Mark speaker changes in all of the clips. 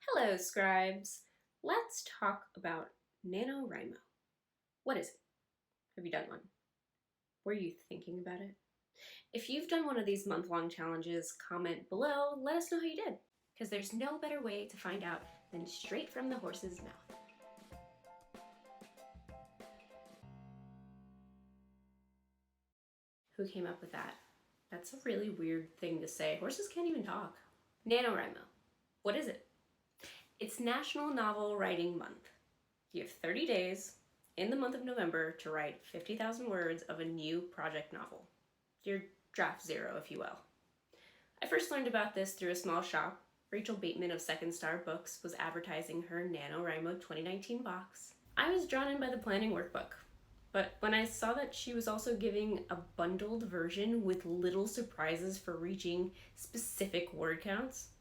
Speaker 1: Hello, scribes. Let's talk about NaNoWriMo. What is it? Have you done one? Were you thinking about it? If you've done one of these month-long challenges, comment below, let us know how you did. Because there's no better way to find out than straight from the horse's mouth. Who came up with that? That's a really weird thing to say. Horses can't even talk. NaNoWriMo. What is it? It's National Novel Writing Month. You have 30 days in the month of November to write 50,000 words of a new project novel. Your draft zero, if you will. I first learned about this through a small shop. Rachel Bateman of Second Star Books was advertising her NaNoWriMo 2019 box. I was drawn in by the planning workbook, but when I saw that she was also giving a bundled version with little surprises for reaching specific word counts,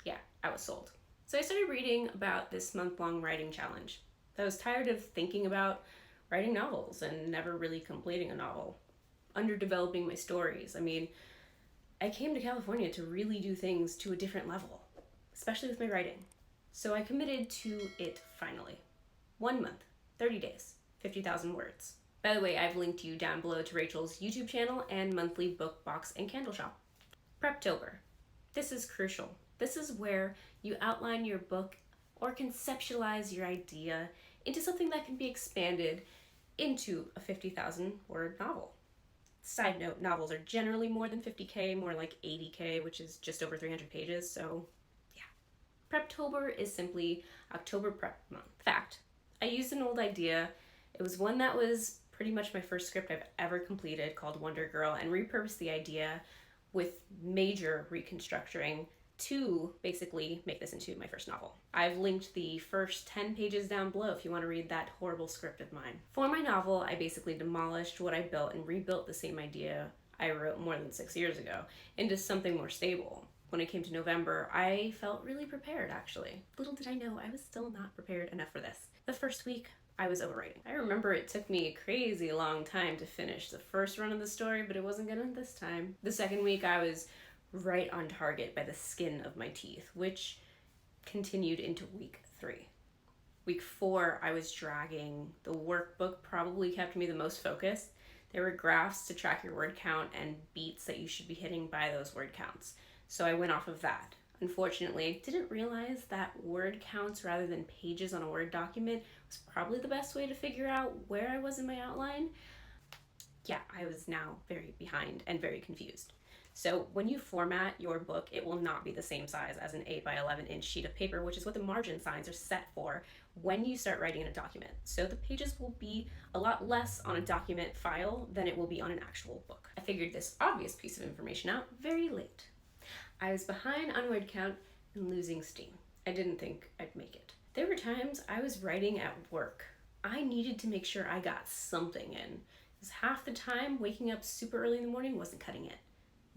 Speaker 1: yeah, I was sold. So I started reading about this month-long writing challenge. I was tired of thinking about writing novels and never really completing a novel, underdeveloping my stories. I came to California to really do things to a different level, especially with my writing. So I committed to it finally. 1 month, 30 days, 50,000 words. By the way, I've linked you down below to Rachel's YouTube channel and monthly book box and candle shop. Preptober. This is crucial. This is where you outline your book or conceptualize your idea into something that can be expanded into a 50,000 word novel. Side note, novels are generally more than 50K, more like 80K, which is just over 300 pages, so yeah. Preptober is simply October Prep Month. Fact, I used an old idea. It was one that was pretty much my first script I've ever completed, called Wonder Girl, and repurposed the idea with major reconstructing to basically make this into my first novel. I've linked the first 10 pages down below if you want to read that horrible script of mine. For my novel, I basically demolished what I built and rebuilt the same idea I wrote more than 6 years ago into something more stable. When it came to November, I felt really prepared, actually. Little did I know I was still not prepared enough for this. The first week, I was overwriting. I remember it took me a crazy long time to finish the first run of the story, but it wasn't gonna this time. The second week, I was right on target by the skin of my teeth, which continued into week 3. Week 4, I was dragging. The workbook probably kept me the most focused. There were graphs to track your word count and beats that you should be hitting by those word counts. So I went off of that. Unfortunately, didn't realize that word counts rather than pages on a Word document was probably the best way to figure out where I was in my outline. Yeah, I was now very behind and very confused. So when you format your book, it will not be the same size as an 8 by 11 inch sheet of paper, which is what the margin signs are set for when you start writing in a document. So the pages will be a lot less on a document file than it will be on an actual book. I figured this obvious piece of information out very late. I was behind on word count and losing steam. I didn't think I'd make it. There were times I was writing at work. I needed to make sure I got something in, because half the time waking up super early in the morning wasn't cutting it.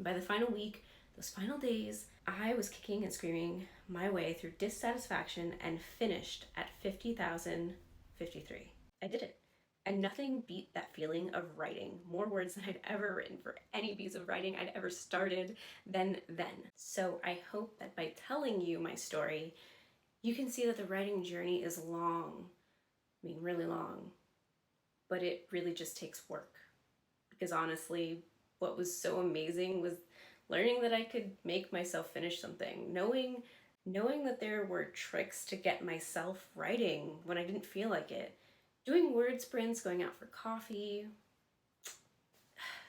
Speaker 1: By the final week, those final days, I was kicking and screaming my way through dissatisfaction and finished at 50,053. I did it. And nothing beat that feeling of writing more words than I'd ever written for any piece of writing I'd ever started then. So I hope that by telling you my story, you can see that the writing journey is long. Really long. But it really just takes work. Because honestly, what was so amazing was learning that I could make myself finish something, knowing that there were tricks to get myself writing when I didn't feel like it, doing word sprints, going out for coffee,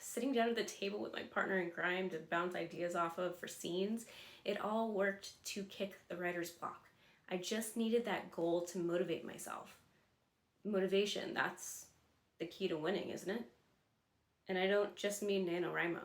Speaker 1: sitting down at the table with my partner in crime to bounce ideas off of for scenes. It all worked to kick the writer's block. I just needed that goal to motivate myself. Motivation, that's the key to winning, isn't it? And I don't just mean NaNoWriMo.